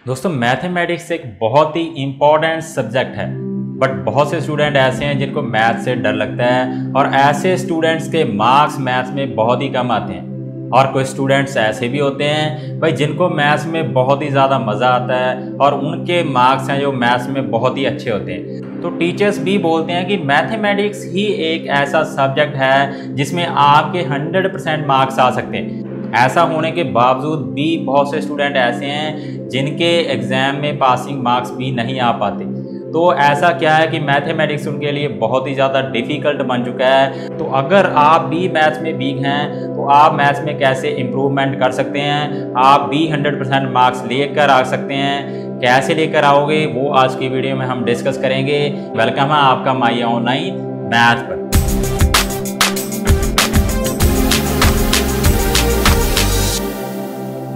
दोस्तों मैथमेटिक्स एक बहुत ही इम्पॉर्टेंट सब्जेक्ट है, बट बहुत से स्टूडेंट ऐसे हैं जिनको मैथ से डर लगता है और ऐसे स्टूडेंट्स के मार्क्स मैथ्स में बहुत ही कम आते हैं। और कुछ स्टूडेंट्स ऐसे भी होते हैं भाई जिनको मैथ्स में बहुत ही ज़्यादा मज़ा आता है और उनके मार्क्स हैं जो मैथ्स में बहुत ही अच्छे होते हैं। तो टीचर्स भी बोलते हैं कि मैथमेटिक्स ही एक ऐसा सब्जेक्ट है जिसमें आपके 100% मार्क्स आ सकते हैं। ऐसा होने के बावजूद भी बहुत से स्टूडेंट ऐसे हैं जिनके एग्ज़ाम में पासिंग मार्क्स भी नहीं आ पाते। तो ऐसा क्या है कि मैथमेटिक्स उनके लिए बहुत ही ज़्यादा डिफ़िकल्ट बन चुका है। तो अगर आप भी मैथ्स में वीक हैं तो आप मैथ्स में कैसे इम्प्रूवमेंट कर सकते हैं, आप भी 100% मार्क्स लेकर आ सकते हैं। कैसे लेकर आओगे वो आज की वीडियो में हम डिस्कस करेंगे। वेलकम है आपका माई ऑनलाइन मैथ पर।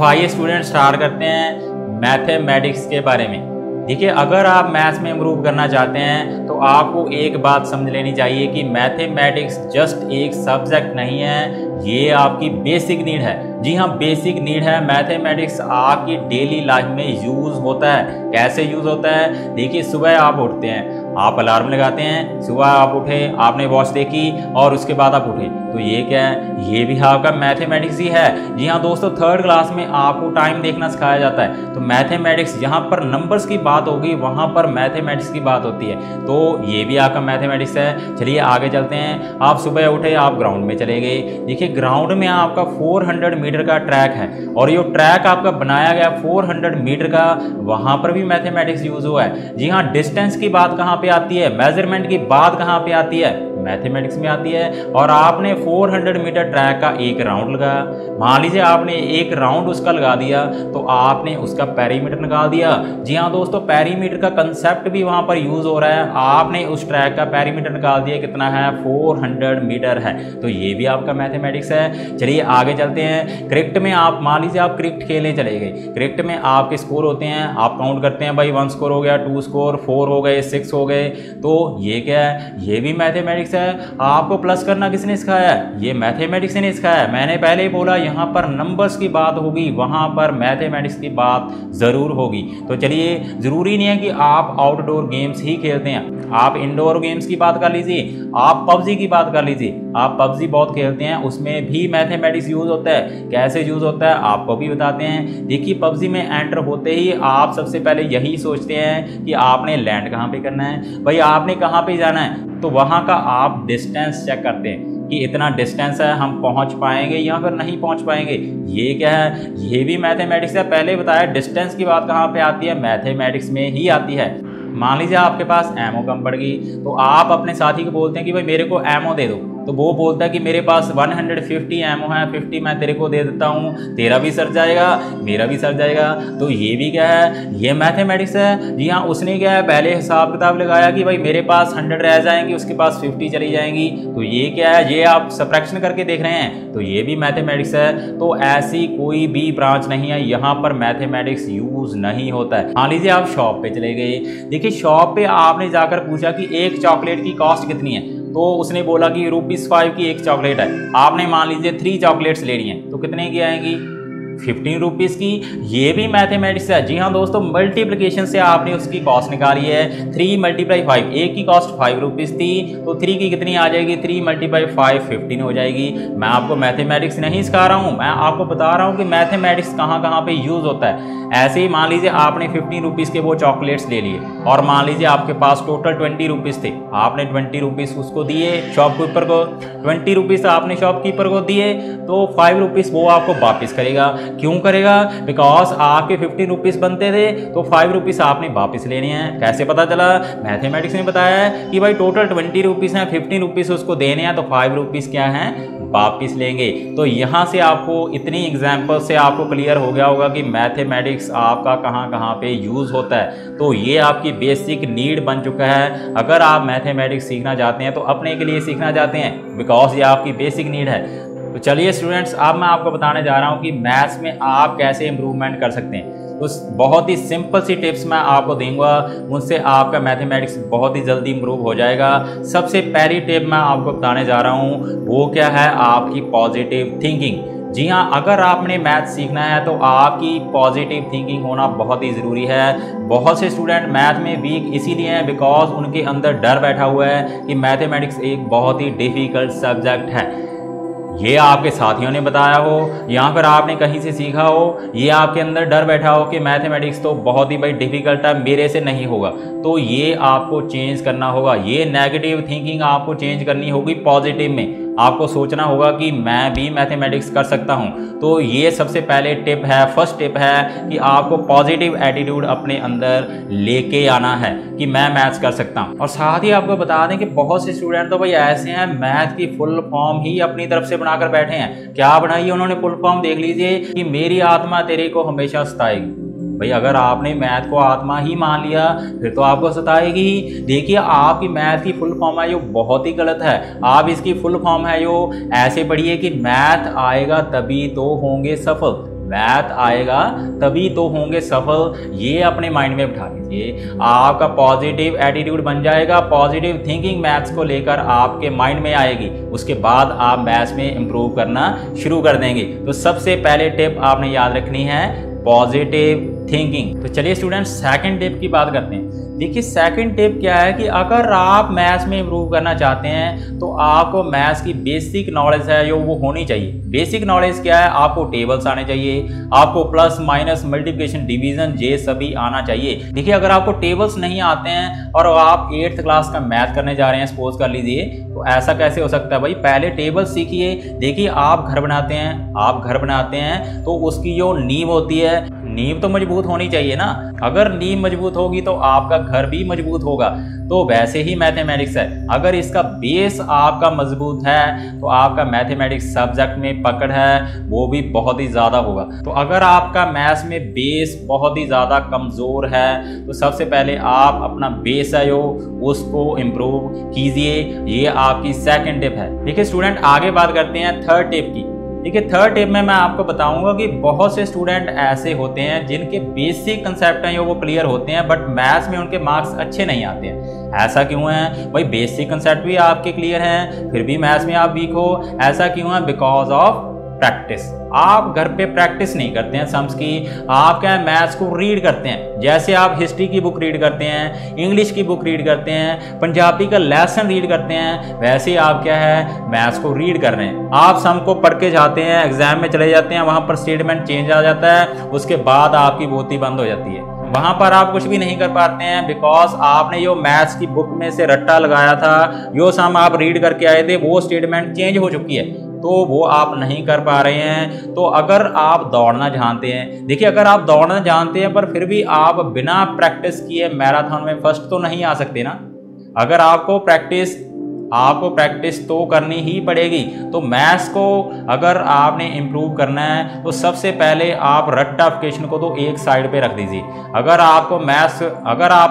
आइए स्टूडेंट स्टार्ट करते हैं मैथमेटिक्स के बारे में। देखिए, अगर आप मैथ्स में इम्प्रूव करना चाहते हैं तो आपको एक बात समझ लेनी चाहिए कि मैथमेटिक्स जस्ट एक सब्जेक्ट नहीं है, ये आपकी बेसिक नीड है। जी हाँ, बेसिक नीड है। मैथमेटिक्स आपकी डेली लाइफ में यूज़ होता है। कैसे यूज़ होता है? देखिए, सुबह आप उठते हैं, आप अलार्म लगाते हैं, सुबह आप उठे, आपने वॉच देखी और उसके बाद आप उठे, तो ये क्या है? ये भी आपका मैथमेटिक्स ही है। जी हाँ दोस्तों, थर्ड क्लास में आपको टाइम देखना सिखाया जाता है। तो मैथमेटिक्स जहाँ पर नंबर्स की बात होगी वहाँ पर मैथमेटिक्स की बात होती है। तो ये भी आपका मैथमेटिक्स है। चलिए आगे चलते हैं। आप सुबह उठे, आप ग्राउंड में चले गए। देखिए, ग्राउंड में आपका 400 मीटर का ट्रैक है और ये ट्रैक आपका बनाया गया 400 मीटर का, वहाँ पर भी मैथमेटिक्स यूज हुआ है। जी हाँ, डिस्टेंस की बात कहाँ पे आती है, मेजरमेंट की बात कहाँ पे आती है? मैथमेटिक्स में आती है। और आपने 400 मीटर ट्रैक का एक राउंड लगाया। मान लीजिए आपने एक राउंड उसका लगा दिया तो आपने उसका पेरीमीटर निकाल दिया। जी हाँ दोस्तों, पेरीमीटर का कंसेप्ट भी वहां पर यूज हो रहा है। आपने उस ट्रैक का पेरीमीटर निकाल दिया, कितना है? 400 मीटर है। तो ये भी आपका मैथमेटिक्स है। चलिए आगे चलते हैं। क्रिकेट में आप मान लीजिए आप क्रिकेट खेलने चले गए। क्रिकेट में आपके स्कोर होते हैं, आप काउंट करते हैं, भाई 1 स्कोर हो गया, 2 स्कोर, 4 हो गए, 6 हो गए। तो ये क्या है? ये भी मैथमेटिक्स है। आपको प्लस करना किसने सिखाया है? ये मैथमेटिक्स ने सिखाया है। मैंने पहले ही बोला, यहाँ पर नंबर्स की बात होगी, वहाँ पर मैथमेटिक्स की बात ज़रूर होगी। तो चलिए, ज़रूरी नहीं है कि आप आउटडोर गेम्स ही खेलते हैं, आप इंडोर गेम्स की बात कर लीजिए। आप पबजी की बात कर लीजिए। आप पबजी बहुत खेलते हैं, उसमें भी मैथमेटिक्स यूज़ होता है। कैसे यूज़ होता है आपको भी बताते हैं। देखिए, पबजी में एंटर होते ही आप सबसे पहले यही सोचते हैं कि आपने लैंड कहाँ पे करना है, भाई आपने कहाँ पे जाना है। तो वहाँ का आप डिस्टेंस चेक करते हैं कि इतना डिस्टेंस है, हम पहुँच पाएंगे या फिर नहीं पहुँच पाएंगे। ये क्या है? ये भी मैथमेटिक्स है। पहले बताया डिस्टेंस की बात कहाँ पे आती है? मैथमेटिक्स में ही आती है। मान लीजिए आपके पास एमओ कम पड़ गई तो आप अपने साथी को बोलते हैं कि भाई मेरे को एमओ दे दो। तो वो बोलता है कि मेरे पास 150 एमओ है, 50 मैं तेरे को दे देता हूँ, तेरा भी सर जाएगा, मेरा भी सर जाएगा। तो ये भी क्या है? ये मैथमेटिक्स है। जी हाँ, उसने क्या है? पहले हिसाब किताब लगाया कि भाई मेरे पास 100 रह जाएंगी, उसके पास 50 चली जाएंगी। तो ये क्या है? ये आप सब्ट्रैक्शन करके देख रहे हैं। तो ये भी मैथमेटिक्स है। तो ऐसी कोई भी ब्रांच नहीं है यहाँ पर मैथमेटिक्स यूज नहीं होता है। मान लीजिए आप शॉप पे चले गए। देखिए, शॉप पे आपने जाकर पूछा कि एक चॉकलेट की कॉस्ट कितनी है, तो उसने बोला कि ₹5 की एक चॉकलेट है। आपने मान लीजिए 3 चॉकलेट्स लेनी है, तो कितने की आएंगी? 15 रुपीज़ की। ये भी मैथमेटिक्स है। जी हाँ दोस्तों, मल्टीप्लिकेशन से आपने उसकी कॉस्ट निकाली है। 3 × 5, एक की कॉस्ट 5 रुपीज़ थी, तो 3 की कितनी आ जाएगी? 3 × 5 15 हो जाएगी। मैं आपको मैथमेटिक्स नहीं सिखा रहा हूँ, मैं आपको बता रहा हूँ कि मैथमेटिक्स कहाँ कहाँ पे यूज़ होता है। ऐसे ही मान लीजिए आपने 15 रुपीज़ के वो चॉकलेट्स ले लिए और मान लीजिए आपके पास टोटल 20 रुपीज़ थे। आपने 20 रुपीज़ उसको दिए शॉपकीपर को, 20 रुपीज़ आपने शॉपकीपर को दिए, तो 5 रुपीज़ वो आपको वापस करेगा। क्यों करेगा? बिकॉज आपके 15 रुपीज़ बनते थे, तो 5 रुपीज़ आपने वापस लेने हैं। कैसे पता चला? मैथमेटिक्स ने बताया है कि भाई टोटल 20 रुपीज़ हैं, 15 रुपीज़ उसको देने हैं, तो 5 रुपीज़ क्या हैं? वापिस लेंगे। तो यहाँ से आपको इतनी एग्जाम्पल से आपको क्लियर हो गया होगा कि मैथमेटिक्स आपका कहाँ कहाँ पे यूज़ होता है। तो ये आपकी बेसिक नीड बन चुका है। अगर आप मैथमेटिक्स सीखना चाहते हैं तो अपने के लिए सीखना चाहते हैं, बिकॉज ये आपकी बेसिक नीड है। तो चलिए स्टूडेंट्स, अब मैं आपको बताने जा रहा हूँ कि मैथ्स में आप कैसे इम्प्रूवमेंट कर सकते हैं। तो बहुत ही सिंपल सी टिप्स मैं आपको दूंगा, उनसे आपका मैथमेटिक्स बहुत ही जल्दी इम्प्रूव हो जाएगा। सबसे पहली टिप मैं आपको बताने जा रहा हूँ, वो क्या है? आपकी पॉजिटिव थिंकिंग। जी हाँ, अगर आपने मैथ सीखना है तो आपकी पॉजिटिव थिंकिंग होना बहुत ही ज़रूरी है। बहुत से स्टूडेंट मैथ में वीक इसीलिए हैं बिकॉज उनके अंदर डर बैठा हुआ है कि मैथमेटिक्स एक बहुत ही डिफ़िकल्ट सब्जेक्ट है। ये आपके साथियों ने बताया हो, यहाँ पर आपने कहीं से सीखा हो, ये आपके अंदर डर बैठा हो कि मैथमेटिक्स तो बहुत ही भाई डिफ़िकल्ट है, मेरे से नहीं होगा। तो ये आपको चेंज करना होगा। ये नेगेटिव थिंकिंग आपको चेंज करनी होगी पॉजिटिव में। आपको सोचना होगा कि मैं भी मैथमेटिक्स कर सकता हूँ। तो ये सबसे पहले टिप है, फर्स्ट टिप है कि आपको पॉजिटिव एटीट्यूड अपने अंदर लेके आना है कि मैं मैथ्स कर सकता हूँ। और साथ ही आपको बता दें कि बहुत से स्टूडेंट तो भाई ऐसे हैं, मैथ की फुल फॉर्म ही अपनी तरफ से बनाकर बैठे हैं। क्या बनाई है उन्होंने फुल फॉर्म? देख लीजिए कि मेरी आत्मा तेरे को हमेशा सताएगी। भाई अगर आपने मैथ को आत्मा ही मान लिया फिर तो आपको सताएगी ही। देखिए आपकी मैथ की फुल फॉर्म है जो बहुत ही गलत है। आप इसकी फुल फॉर्म है जो ऐसे पढ़िए कि मैथ आएगा तभी तो होंगे सफल। मैथ आएगा तभी तो होंगे सफल। ये अपने माइंड में बिठा लीजिए, आपका पॉजिटिव एटीट्यूड बन जाएगा। पॉजिटिव थिंकिंग मैथ्स को लेकर आपके माइंड में आएगी, उसके बाद आप मैथ्स में इंप्रूव करना शुरू कर देंगे। तो सबसे पहले टिप आपने याद रखनी है पॉजिटिव थिंकिंग। तो चलिए स्टूडेंट्स सेकंड टिप की बात करते हैं। देखिए सेकंड टिप क्या है कि अगर आप मैथ्स में इंप्रूव करना चाहते हैं तो आपको मैथ्स की बेसिक नॉलेज है जो वो होनी चाहिए। बेसिक नॉलेज क्या है? आपको टेबल्स आने चाहिए, आपको प्लस माइनस मल्टीप्लिकेशन डिवीजन ये सभी आना चाहिए। देखिए अगर आपको टेबल्स नहीं आते हैं और आप 8th क्लास का मैथ करने जा रहे हैं सपोज कर लीजिए, तो ऐसा कैसे हो सकता है भाई? पहले टेबल सीखिए। देखिए आप घर बनाते हैं तो उसकी जो नींव होती है, नींव तो मजबूत होनी चाहिए ना। अगर नींव मजबूत होगी तो आपका घर भी मजबूत होगा। तो वैसे ही मैथमेटिक्स है, अगर इसका बेस आपका मजबूत है तो आपका मैथमेटिक्स सब्जेक्ट में पकड़ है वो भी बहुत ही ज़्यादा होगा। तो अगर आपका मैथ्स में बेस बहुत ही ज़्यादा कमज़ोर है तो सबसे पहले आप अपना बेस है जो उसको इम्प्रूव कीजिए। ये आपकी सेकंड टिप है। देखिए स्टूडेंट आगे बात करते हैं थर्ड टिप की। देखिए थर्ड टिप में मैं आपको बताऊंगा कि बहुत से स्टूडेंट ऐसे होते हैं जिनके बेसिक कंसेप्ट हैं जो वो क्लियर होते हैं बट मैथ्स में उनके मार्क्स अच्छे नहीं आते हैं। ऐसा क्यों है भाई? बेसिक कंसेप्ट भी आपके क्लियर हैं फिर भी मैथ्स में आप वीक हो। ऐसा क्यों है? Because of practice. आप घर पे प्रैक्टिस नहीं करते हैं सम्स की। आप क्या है मैथ्स को रीड करते हैं, जैसे आप हिस्ट्री की बुक रीड करते हैं, इंग्लिश की बुक रीड करते हैं, पंजाबी का लेसन रीड करते हैं, वैसे ही आप क्या है मैथ्स को रीड कर रहे हैं। आप सम को पढ़ के जाते हैं, एग्जाम में चले जाते हैं, वहां पर स्टेटमेंट चेंज आ जाता है, उसके बाद आपकी बोती बंद हो जाती है। वहां पर आप कुछ भी नहीं कर पाते हैं बिकॉज आपने जो मैथ्स की बुक में से रट्टा लगाया था, जो सम आप रीड करके आए थे, वो स्टेटमेंट चेंज हो चुकी है तो वो आप नहीं कर पा रहे हैं। तो अगर आप दौड़ना जानते हैं, देखिए अगर आप दौड़ना जानते हैं पर फिर भी आप बिना प्रैक्टिस किए मैराथन में फर्स्ट तो नहीं आ सकते ना। अगर आपको प्रैक्टिस तो करनी ही पड़ेगी। तो मैथ्स को अगर आपने इम्प्रूव करना है तो सबसे पहले आप रट्टाफिकेशन को तो एक साइड पे रख दीजिए। अगर आप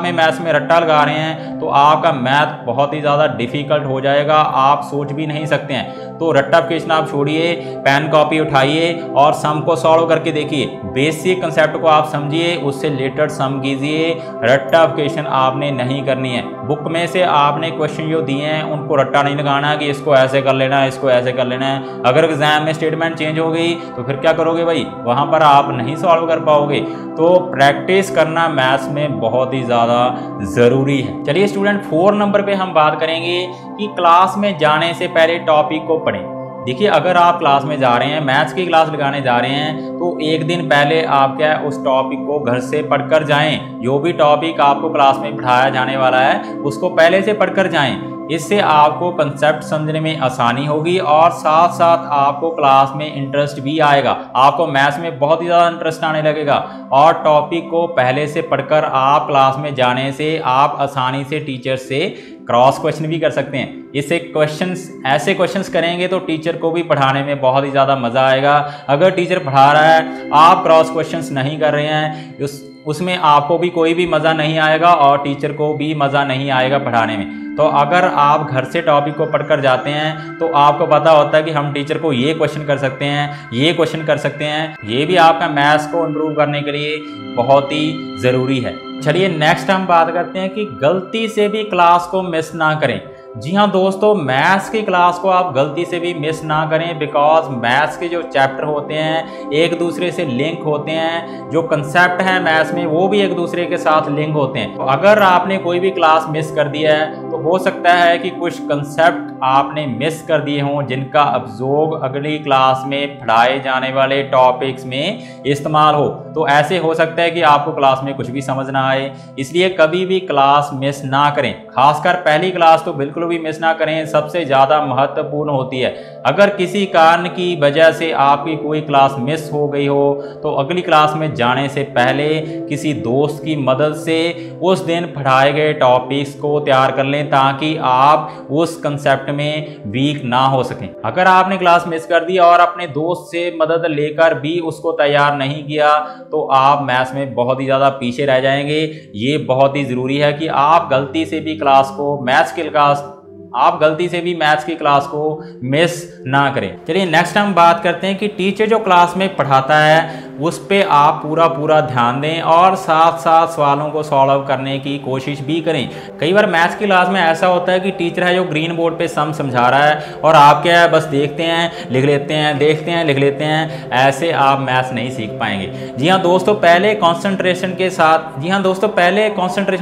में मैथ्स में रट्टा लगा रहे हैं तो आपका मैथ बहुत ही ज़्यादा डिफिकल्ट हो जाएगा, आप सोच भी नहीं सकते हैं। तो रट्टाफिकेशन आप छोड़िए, पेन कॉपी उठाइए और सम को सॉल्व करके देखिए। बेसिक कंसेप्ट को आप समझिए, उससे रिलेटेड सम कीजिए। रट्टाफिकेशन आपने नहीं करनी है। बुक में से आपने क्वेश्चन जो दिए हैं उनको रट्टा नहीं लगाना कि इसको ऐसे कर लेना है, इसको ऐसे कर लेना है। अगर एग्जाम में स्टेटमेंट चेंज हो गई तो फिर क्या करोगे भाई? वहां पर आप नहीं सॉल्व कर पाओगे। तो प्रैक्टिस करना मैथ्स में बहुत ही ज़्यादा ज़रूरी है। चलिए स्टूडेंट 4 नंबर पे हम बात करेंगे कि क्लास में जाने से पहले टॉपिक को पढ़ें। देखिए अगर आप क्लास में जा रहे हैं, मैथ्स की क्लास लगाने जा रहे हैं, तो एक दिन पहले आप क्या है उस टॉपिक को घर से पढ़कर जाएं। जो भी टॉपिक आपको क्लास में पढ़ाया जाने वाला है उसको पहले से पढ़कर जाएं। इससे आपको कंसेप्ट समझने में आसानी होगी और साथ साथ आपको क्लास में इंटरेस्ट भी आएगा। आपको मैथ्स में बहुत ही ज़्यादा इंटरेस्ट आने लगेगा और टॉपिक को पहले से पढ़कर आप क्लास में जाने से आप आसानी से टीचर से क्रॉस क्वेश्चन भी कर सकते हैं। इससे ऐसे क्वेश्चंस करेंगे तो टीचर को भी पढ़ाने में बहुत ही ज़्यादा मज़ा आएगा। अगर टीचर पढ़ा रहा है, आप क्रॉस क्वेश्चंस नहीं कर रहे हैं, उसमें आपको भी कोई भी मज़ा नहीं आएगा और टीचर को भी मज़ा नहीं आएगा पढ़ाने में। तो अगर आप घर से टॉपिक को पढ़कर जाते हैं तो आपको पता होता है कि हम टीचर को ये क्वेश्चन कर सकते हैं, ये क्वेश्चन कर सकते हैं। ये भी आपका मैथ्स को इम्प्रूव करने के लिए बहुत ही ज़रूरी है। चलिए नेक्स्ट हम बात करते हैं कि गलती से भी क्लास को मिस ना करें। जी हाँ दोस्तों, मैथ्स की क्लास को आप गलती से भी मिस ना करें, बिकॉज मैथ्स के जो चैप्टर होते हैं एक दूसरे से लिंक होते हैं, जो कंसेप्ट हैं मैथ्स में वो भी एक दूसरे के साथ लिंक होते हैं। तो अगर आपने कोई भी क्लास मिस कर दिया है तो हो सकता है कि कुछ कंसेप्ट आपने मिस कर दिए हों जिनका अब्जॉर्ब अगली क्लास में पढ़ाए जाने वाले टॉपिक्स में इस्तेमाल हो। तो ऐसे हो सकता है कि आपको क्लास में कुछ भी समझ ना आए, इसलिए कभी भी क्लास मिस ना करें। खासकर पहली क्लास तो बिल्कुल भी मिस ना करें, सबसे ज़्यादा महत्वपूर्ण होती है। अगर किसी कारण की वजह से आपकी कोई क्लास मिस हो गई हो तो अगली क्लास में जाने से पहले किसी दोस्त की मदद से उस दिन पढ़ाए गए टॉपिक्स को तैयार कर लें ताकि आप उस कंसेप्ट में वीक ना हो सकें। अगर आपने क्लास मिस कर दी और अपने दोस्त से मदद लेकर भी उसको तैयार नहीं किया तो आप मैथ्स में बहुत ही ज़्यादा पीछे रह जाएंगे। ये बहुत ही ज़रूरी है कि आप गलती से भी मैथ्स की क्लास को मिस ना करें। चलिए नेक्स्ट हम बात करते हैं कि टीचर जो क्लास में पढ़ाता है उस पे आप पूरा ध्यान दें और साथ साथ सवालों को सॉल्व करने की कोशिश भी करें। कई बार मैथ्स की क्लास में ऐसा होता है कि टीचर है जो ग्रीन बोर्ड पे सम समझा रहा है और आप क्या है बस देखते हैं लिख लेते हैं, देखते हैं लिख लेते हैं, ऐसे आप मैथ्स नहीं सीख पाएंगे। जी हाँ दोस्तों, पहले कंसंट्रेशन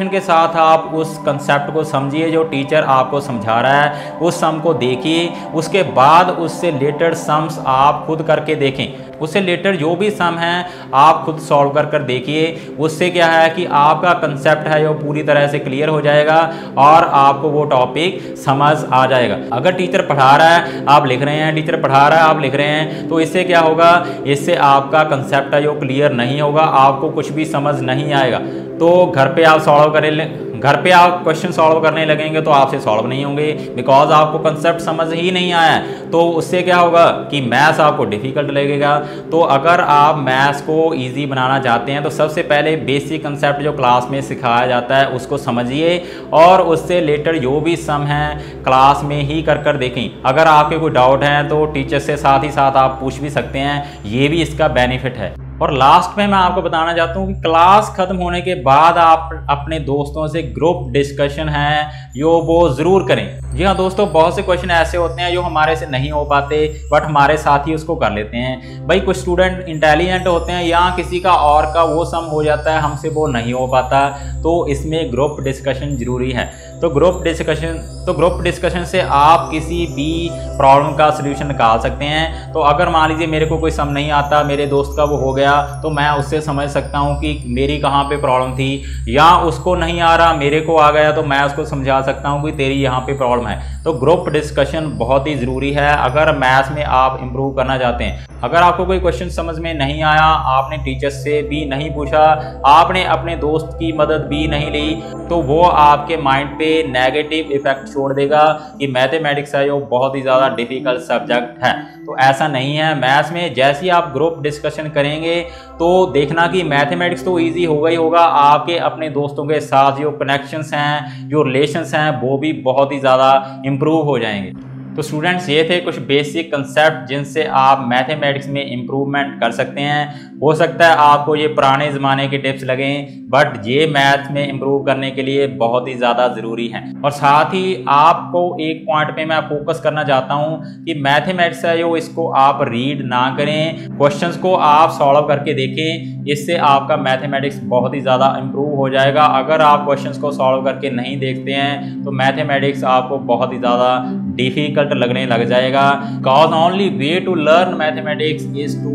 के साथ आप उस कंसेप्ट को समझिए जो टीचर आपको समझा रहा है, उस सम को देखिए, उसके बाद उससे रिलेटेड सम्स आप खुद करके देखें। उससे रिलेटेड जो भी सम है आप खुद सॉल्व कर देखिए। उससे क्या है कि आपका कंसेप्ट है जो पूरी तरह से क्लियर हो जाएगा और आपको वो टॉपिक समझ आ जाएगा। अगर टीचर पढ़ा रहा है आप लिख रहे हैं, टीचर पढ़ा रहा है आप लिख रहे हैं, तो इससे क्या होगा, इससे आपका कंसेप्ट है जो क्लियर नहीं होगा, आपको कुछ भी समझ नहीं आएगा। तो घर पे आप क्वेश्चन सॉल्व करने लगेंगे तो आपसे सॉल्व नहीं होंगे, बिकॉज आपको कंसेप्ट समझ ही नहीं आया। तो उससे क्या होगा कि मैथ्स आपको डिफिकल्ट लगेगा। तो अगर आप मैथ्स को इजी बनाना चाहते हैं तो सबसे पहले बेसिक कंसेप्ट जो क्लास में सिखाया जाता है उसको समझिए और उससे रिलेटेड जो भी सम है क्लास में ही कर देखें। अगर आपके कोई डाउट है तो टीचर से साथ ही साथ आप पूछ भी सकते हैं, ये भी इसका बेनिफिट है। और लास्ट में मैं आपको बताना चाहता हूँ कि क्लास खत्म होने के बाद आप अपने दोस्तों से ग्रुप डिस्कशन है जो वो ज़रूर करें। जी हाँ दोस्तों, बहुत से क्वेश्चन ऐसे होते हैं जो हमारे से नहीं हो पाते बट हमारे साथ ही उसको कर लेते हैं। भाई कुछ स्टूडेंट इंटेलिजेंट होते हैं या किसी का और का वो सम हो जाता है, हमसे वो नहीं हो पाता, तो इसमें ग्रुप डिस्कशन ज़रूरी है। तो ग्रुप डिस्कशन से आप किसी भी प्रॉब्लम का सलूशन निकाल सकते हैं। तो अगर मान लीजिए मेरे को कोई सम नहीं आता, मेरे दोस्त का वो हो गया, तो मैं उससे समझ सकता हूँ कि मेरी कहाँ पे प्रॉब्लम थी, या उसको नहीं आ रहा मेरे को आ गया तो मैं उसको समझा सकता हूँ कि तेरी यहाँ पे प्रॉब्लम है। तो ग्रुप डिस्कशन बहुत ही ज़रूरी है अगर मैथ्स में आप इम्प्रूव करना चाहते हैं। अगर आपको कोई क्वेश्चन समझ में नहीं आया, आपने टीचर से भी नहीं पूछा, आपने अपने दोस्त की मदद भी नहीं ली, तो वो आपके माइंड पे नेगेटिव इफेक्ट छोड़ देगा कि मैथमेटिक्स है जो बहुत ही ज़्यादा डिफिकल्ट सब्जेक्ट है। तो ऐसा नहीं है। मैथ्स में जैसे ही आप ग्रुप डिस्कशन करेंगे तो देखना कि मैथमेटिक्स तो इजी होगा ही होगा, आपके अपने दोस्तों के साथ जो कनेक्शंस हैं, जो रिलेशंस हैं, वो भी बहुत ही ज़्यादा इम्प्रूव हो जाएंगे। तो स्टूडेंट्स, ये थे कुछ बेसिक कंसेप्ट जिनसे आप मैथमेटिक्स में इम्प्रूवमेंट कर सकते हैं। हो सकता है आपको ये पुराने ज़माने के टिप्स लगें बट ये मैथ में इम्प्रूव करने के लिए बहुत ही ज़्यादा ज़रूरी हैं। और साथ ही आपको एक पॉइंट पे मैं फोकस करना चाहता हूँ कि मैथमेटिक्स है जो इसको आप रीड ना करें, क्वेश्चंस को आप सॉल्व करके देखें, इससे आपका मैथमेटिक्स बहुत ही ज़्यादा इम्प्रूव हो जाएगा। अगर आप क्वेश्चंस को सॉल्व करके नहीं देखते हैं तो मैथमेटिक्स आपको बहुत ही ज़्यादा डिफिकल्ट लगने लग जाएगा। Cause only way to learn mathematics is to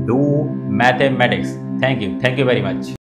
do mathematics. Thank you very much.